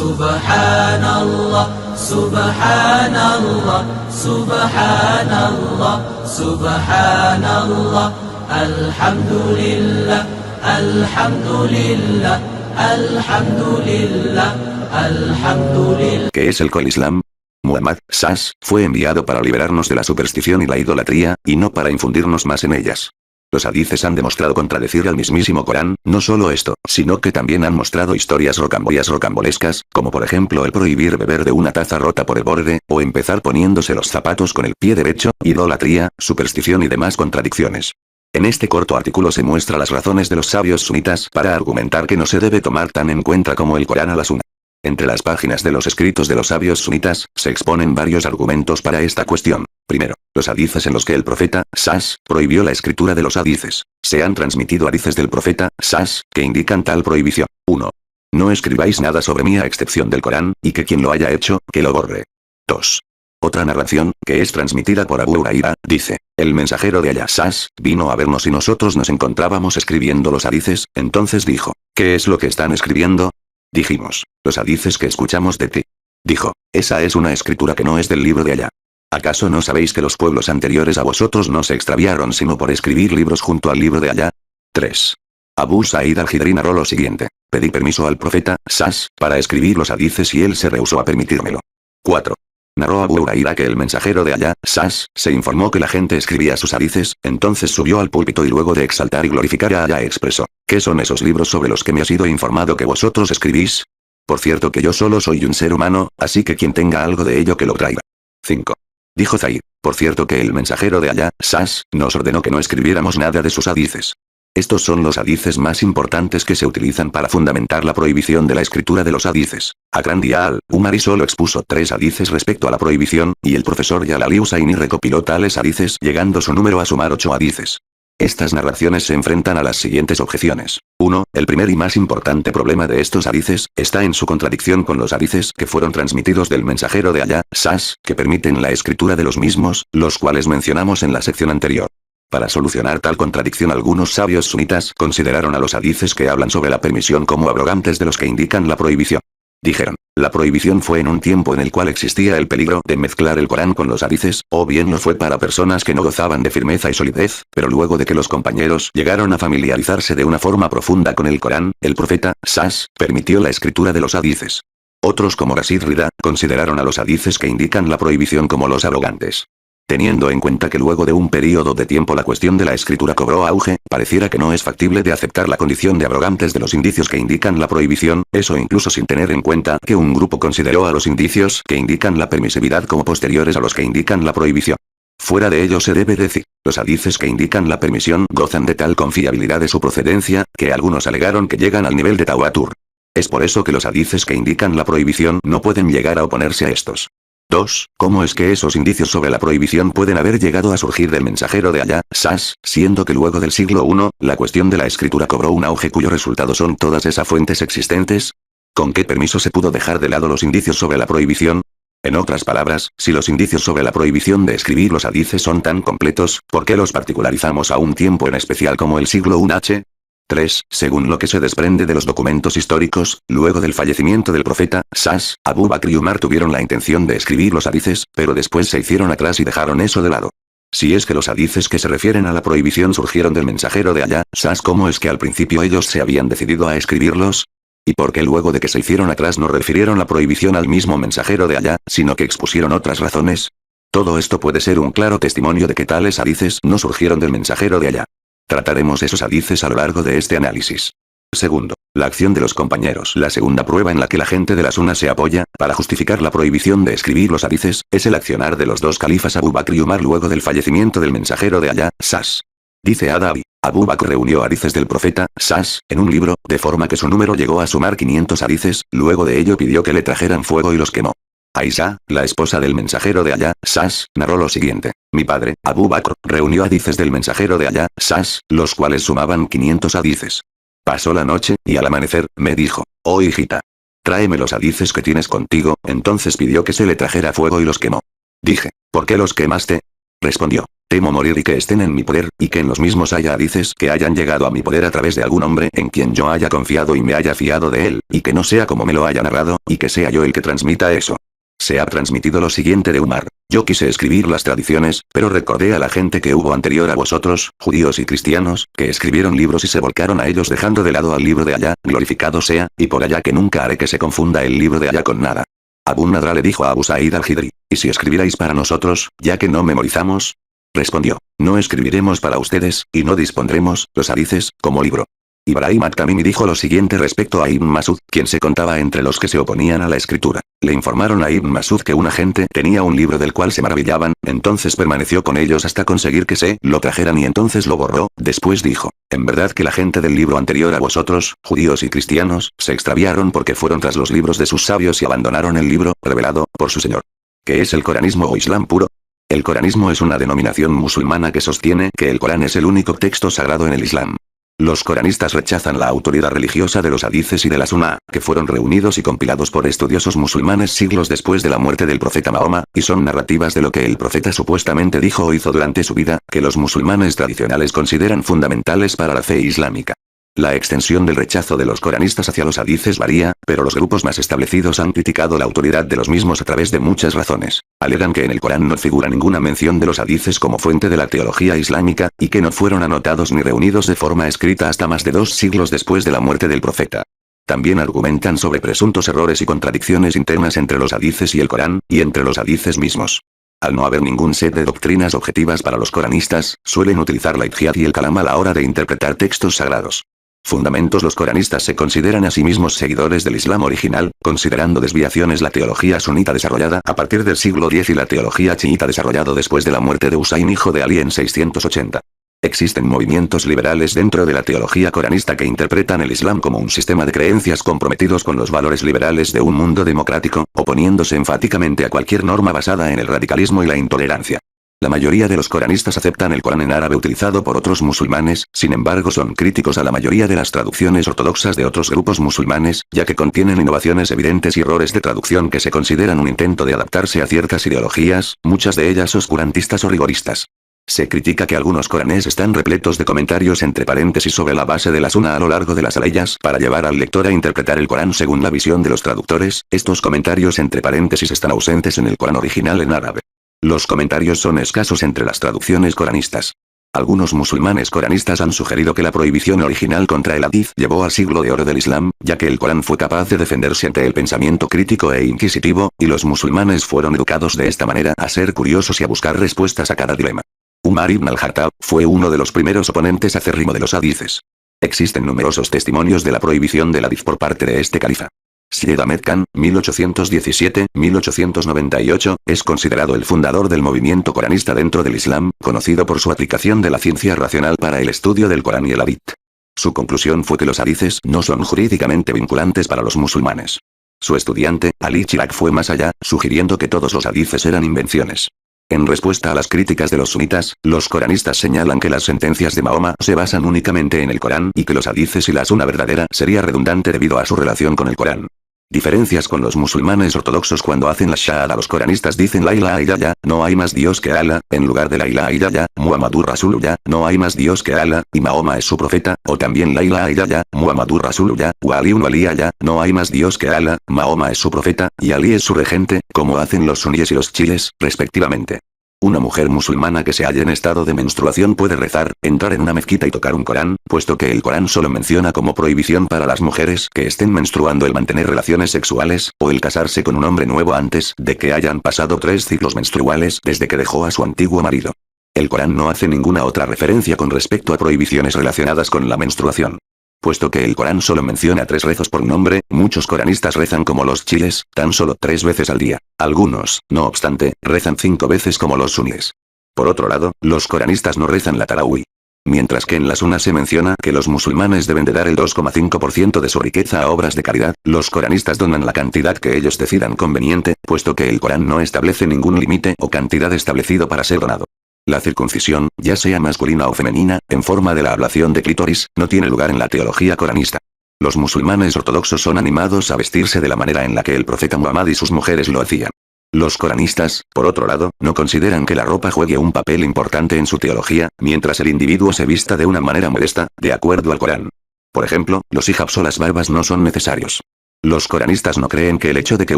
Subhanallah, Subhanallah, Subhanallah, Subhanallah, Alhamdulillah, Alhamdulillah, Alhamdulillah, Alhamdulillah. ¿Qué es el Islam? Muhammad, s.a.s., fue enviado para liberarnos de la superstición y la idolatría, y no para infundirnos más en ellas. Los hadices han demostrado contradecir al mismísimo Corán, no solo esto, sino que también han mostrado historias rocambolescas, como por ejemplo el prohibir beber de una taza rota por el borde, o empezar poniéndose los zapatos con el pie derecho, idolatría, superstición y demás contradicciones. En este corto artículo se muestra las razones de los sabios sunitas para argumentar que no se debe tomar tan en cuenta como el Corán a la Sunna. Entre las páginas de los escritos de los sabios sunitas, se exponen varios argumentos para esta cuestión. Primero, los hadices en los que el profeta, s.a.s., prohibió la escritura de los hadices. Se han transmitido hadices del profeta, s.a.s., que indican tal prohibición. 1. No escribáis nada sobre mí a excepción del Corán, y que quien lo haya hecho, que lo borre. 2. Otra narración, que es transmitida por Abu Huraira, dice: el mensajero de Allah s.a.s. vino a vernos y nosotros nos encontrábamos escribiendo los hadices, entonces dijo: ¿qué es lo que están escribiendo? Dijimos: los hadices que escuchamos de ti. Dijo: esa es una escritura que no es del libro de Allah. ¿Acaso no sabéis que los pueblos anteriores a vosotros no se extraviaron sino por escribir libros junto al libro de Allah? 3. Abu Sa'id al-Khidri narró lo siguiente: pedí permiso al profeta, s.a.s., para escribir los hadices y él se rehusó a permitírmelo. 4. Narró Abu Huraira que el mensajero de Allah, s.a.s., se informó que la gente escribía sus hadices, entonces subió al púlpito y luego de exaltar y glorificar a Allah expresó: ¿qué son esos libros sobre los que me ha sido informado que vosotros escribís? Por cierto que yo solo soy un ser humano, así que quien tenga algo de ello que lo traiga. 5. Dijo Zaid: por cierto que el mensajero de Allah, s.a.s., nos ordenó que no escribiéramos nada de sus hadices. Estos son los hadices más importantes que se utilizan para fundamentar la prohibición de la escritura de los hadices. Akrandiyya al-Umari solo expuso 3 hadices respecto a la prohibición, y el profesor Jalali Hussaini recopiló tales hadices llegando su número a sumar 8 hadices. Estas narraciones se enfrentan a las siguientes objeciones. 1. El primer y más importante problema de estos hadices, está en su contradicción con los hadices que fueron transmitidos del mensajero de Allah, s.a.s., que permiten la escritura de los mismos, los cuales mencionamos en la sección anterior. Para solucionar tal contradicción algunos sabios sunitas consideraron a los hadices que hablan sobre la permisión como abrogantes de los que indican la prohibición. Dijeron: la prohibición fue en un tiempo en el cual existía el peligro de mezclar el Corán con los hadices, o bien lo fue para personas que no gozaban de firmeza y solidez, pero luego de que los compañeros llegaron a familiarizarse de una forma profunda con el Corán, el profeta, s.a.s., permitió la escritura de los hadices. Otros como Rashid Rida, consideraron a los hadices que indican la prohibición como los arrogantes. Teniendo en cuenta que luego de un período de tiempo la cuestión de la escritura cobró auge, pareciera que no es factible de aceptar la condición de arrogantes de los indicios que indican la prohibición, eso incluso sin tener en cuenta que un grupo consideró a los indicios que indican la permisividad como posteriores a los que indican la prohibición. Fuera de ello se debe decir, los hadices que indican la permisión gozan de tal confiabilidad de su procedencia, que algunos alegaron que llegan al nivel de tawatur. Es por eso que los hadices que indican la prohibición no pueden llegar a oponerse a estos. 2. ¿Cómo es que esos indicios sobre la prohibición pueden haber llegado a surgir del mensajero de Allah, s.a.s., siendo que luego del siglo I, la cuestión de la escritura cobró un auge cuyo resultado son todas esas fuentes existentes? ¿Con qué permiso se pudo dejar de lado los indicios sobre la prohibición? En otras palabras, si los indicios sobre la prohibición de escribir los hadices son tan completos, ¿por qué los particularizamos a un tiempo en especial como el siglo I? 3. Según lo que se desprende de los documentos históricos, luego del fallecimiento del profeta, s.a.s., Abu Bakr y Umar tuvieron la intención de escribir los hadices, pero después se hicieron atrás y dejaron eso de lado. Si es que los hadices que se refieren a la prohibición surgieron del mensajero de Allah, s.a.s., ¿cómo es que al principio ellos se habían decidido a escribirlos? ¿Y por qué luego de que se hicieron atrás no refirieron la prohibición al mismo mensajero de Allah, sino que expusieron otras razones? Todo esto puede ser un claro testimonio de que tales hadices no surgieron del mensajero de Allah. Trataremos esos hadices a lo largo de este análisis. Segundo, la acción de los compañeros. La segunda prueba en la que la gente de la Sunna se apoya, para justificar la prohibición de escribir los hadices, es el accionar de los dos califas Abu Bakr y Umar luego del fallecimiento del mensajero de Allah, s.a.s. Dice Adabi: Abu Bakr reunió hadices del profeta, s.a.s., en un libro, de forma que su número llegó a sumar 500 hadices, luego de ello pidió que le trajeran fuego y los quemó. Aisha, la esposa del mensajero de Allah, s.a.s., narró lo siguiente: mi padre, Abu Bakr, reunió hadices del mensajero de Allah, s.a.s., los cuales sumaban 500 hadices. Pasó la noche, y al amanecer, me dijo: oh hijita, tráeme los hadices que tienes contigo. Entonces pidió que se le trajera fuego y los quemó. Dije: ¿por qué los quemaste? Respondió: Temo morir y que estén en mi poder, y que en los mismos haya hadices que hayan llegado a mi poder a través de algún hombre en quien yo haya confiado y me haya fiado de él, y que no sea como me lo haya narrado, y que sea yo el que transmita eso. Se ha transmitido lo siguiente de Umar. Yo quise escribir las tradiciones, pero recordé a la gente que hubo anterior a vosotros, judíos y cristianos, que escribieron libros y se volcaron a ellos dejando de lado al libro de Allá, glorificado sea, y por allá que nunca haré que se confunda el libro de Allá con nada. Abu Nadra le dijo a Abu Sa'id al-Hidri, ¿y si escribiráis para nosotros, ya que no memorizamos? Respondió, no escribiremos para ustedes, y no dispondremos, los hadices, como libro. Ibrahim at-Tamimi dijo lo siguiente respecto a Ibn Masud, quien se contaba entre los que se oponían a la escritura. Le informaron a Ibn Masud que una gente tenía un libro del cual se maravillaban, entonces permaneció con ellos hasta conseguir que se lo trajeran y entonces lo borró, después dijo, en verdad que la gente del libro anterior a vosotros, judíos y cristianos, se extraviaron porque fueron tras los libros de sus sabios y abandonaron el libro, revelado, por su Señor. ¿Qué es el coranismo o islam puro? El coranismo es una denominación musulmana que sostiene que el Corán es el único texto sagrado en el Islam. Los coranistas rechazan la autoridad religiosa de los hadices y de la sunnah, que fueron reunidos y compilados por estudiosos musulmanes siglos después de la muerte del profeta Mahoma, y son narrativas de lo que el profeta supuestamente dijo o hizo durante su vida, que los musulmanes tradicionales consideran fundamentales para la fe islámica. La extensión del rechazo de los coranistas hacia los hadices varía, pero los grupos más establecidos han criticado la autoridad de los mismos a través de muchas razones. Alegan que en el Corán no figura ninguna mención de los hadices como fuente de la teología islámica, y que no fueron anotados ni reunidos de forma escrita hasta más de 2 siglos después de la muerte del profeta. También argumentan sobre presuntos errores y contradicciones internas entre los hadices y el Corán, y entre los hadices mismos. Al no haber ningún set de doctrinas objetivas para los coranistas, suelen utilizar la ijtihad y el kalam a la hora de interpretar textos sagrados. Fundamentos. Los coranistas se consideran a sí mismos seguidores del Islam original, considerando desviaciones la teología sunita desarrollada a partir del siglo X y la teología chiita desarrollado después de la muerte de Husayn hijo de Ali en 680. Existen movimientos liberales dentro de la teología coranista que interpretan el Islam como un sistema de creencias comprometidos con los valores liberales de un mundo democrático, oponiéndose enfáticamente a cualquier norma basada en el radicalismo y la intolerancia. La mayoría de los coranistas aceptan el Corán en árabe utilizado por otros musulmanes, sin embargo son críticos a la mayoría de las traducciones ortodoxas de otros grupos musulmanes, ya que contienen innovaciones evidentes y errores de traducción que se consideran un intento de adaptarse a ciertas ideologías, muchas de ellas oscurantistas o rigoristas. Se critica que algunos coranes están repletos de comentarios entre paréntesis sobre la base de la sunna a lo largo de las alayas para llevar al lector a interpretar el Corán según la visión de los traductores. Estos comentarios entre paréntesis están ausentes en el Corán original en árabe. Los comentarios son escasos entre las traducciones coranistas. Algunos musulmanes coranistas han sugerido que la prohibición original contra el hadith llevó al siglo de oro del Islam, ya que el Corán fue capaz de defenderse ante el pensamiento crítico e inquisitivo, y los musulmanes fueron educados de esta manera a ser curiosos y a buscar respuestas a cada dilema. Umar ibn al-Khattab fue uno de los primeros oponentes acérrimo de los hadices. Existen numerosos testimonios de la prohibición del hadith por parte de este califa. Syed Ahmed Khan, 1817-1898, es considerado el fundador del movimiento coranista dentro del Islam, conocido por su aplicación de la ciencia racional para el estudio del Corán y el hadith. Su conclusión fue que los hadices no son jurídicamente vinculantes para los musulmanes. Su estudiante, Ali Chirag, fue más allá, sugiriendo que todos los hadices eran invenciones. En respuesta a las críticas de los sunitas, los coranistas señalan que las sentencias de Mahoma se basan únicamente en el Corán y que los hadices y la sunna verdadera sería redundante debido a su relación con el Corán. Diferencias con los musulmanes ortodoxos. Cuando hacen la shahada, los coranistas dicen la ilaha illallah, no hay más Dios que Allah, en lugar de la ilaha illallah, Muhammadur Rasulullah, no hay más Dios que Allah, y Mahoma es su profeta, o también la ilaha illallah, Muhammadur Rasulullah, wa Aliun waliyallah, no hay más Dios que Allah, Mahoma es su profeta, y Ali es su regente, como hacen los suníes y los chiles, respectivamente. Una mujer musulmana que se halla en estado de menstruación puede rezar, entrar en una mezquita y tocar un Corán, puesto que el Corán solo menciona como prohibición para las mujeres que estén menstruando el mantener relaciones sexuales, o el casarse con un hombre nuevo antes de que hayan pasado 3 ciclos menstruales desde que dejó a su antiguo marido. El Corán no hace ninguna otra referencia con respecto a prohibiciones relacionadas con la menstruación. Puesto que el Corán solo menciona 3 rezos por nombre, muchos coranistas rezan como los chiles, tan solo 3 veces al día. Algunos, no obstante, rezan 5 veces como los suníes. Por otro lado, los coranistas no rezan la tarawih. Mientras que en la sunna se menciona que los musulmanes deben de dar el 2,5% de su riqueza a obras de caridad, los coranistas donan la cantidad que ellos decidan conveniente, puesto que el Corán no establece ningún límite o cantidad establecido para ser donado. La circuncisión, ya sea masculina o femenina, en forma de la ablación de clítoris, no tiene lugar en la teología coranista. Los musulmanes ortodoxos son animados a vestirse de la manera en la que el profeta Muhammad y sus mujeres lo hacían. Los coranistas, por otro lado, no consideran que la ropa juegue un papel importante en su teología, mientras el individuo se vista de una manera modesta, de acuerdo al Corán. Por ejemplo, los hijabs o las barbas no son necesarios. Los coranistas no creen que el hecho de que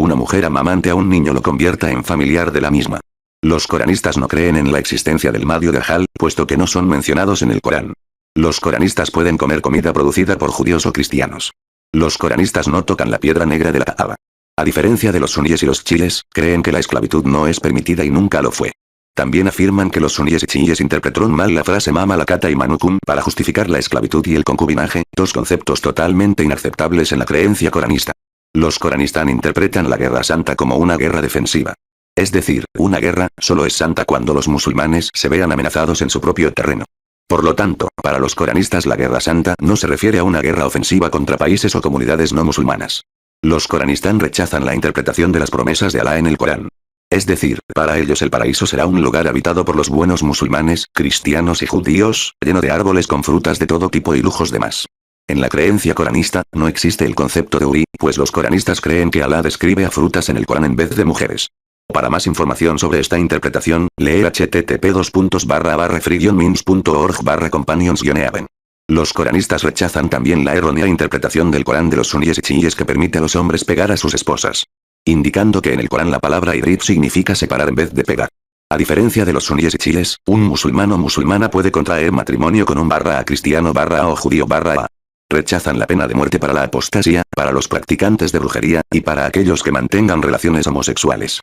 una mujer amamante a un niño lo convierta en familiar de la misma. Los coranistas no creen en la existencia del Mahdi o de Dajjal, puesto que no son mencionados en el Corán. Los coranistas pueden comer comida producida por judíos o cristianos. Los coranistas no tocan la piedra negra de la Kaaba. A diferencia de los suníes y los chiíes, creen que la esclavitud no es permitida y nunca lo fue. También afirman que los suníes y chiíes interpretaron mal la frase Mama Lakata y Manukum para justificar la esclavitud y el concubinaje, dos conceptos totalmente inaceptables en la creencia coranista. Los coranistas interpretan la guerra santa como una guerra defensiva. Es decir, una guerra solo es santa cuando los musulmanes se vean amenazados en su propio terreno. Por lo tanto, para los coranistas la guerra santa no se refiere a una guerra ofensiva contra países o comunidades no musulmanas. Los coranistas rechazan la interpretación de las promesas de Alá en el Corán. Es decir, para ellos el paraíso será un lugar habitado por los buenos musulmanes, cristianos y judíos, lleno de árboles con frutas de todo tipo y lujos demás. En la creencia coranista, no existe el concepto de Uri, pues los coranistas creen que Alá describe a frutas en el Corán en vez de mujeres. Para más información sobre esta interpretación, lee http://free-means.org/companions-even. Los coranistas rechazan también la errónea interpretación del Corán de los suníes y chiíes que permite a los hombres pegar a sus esposas, indicando que en el Corán la palabra idrib significa separar en vez de pegar. A diferencia de los suníes y chiíes, un musulmán o musulmana puede contraer matrimonio con un /a cristiano /a o judío /a. Rechazan la pena de muerte para la apostasía, para los practicantes de brujería, y para aquellos que mantengan relaciones homosexuales.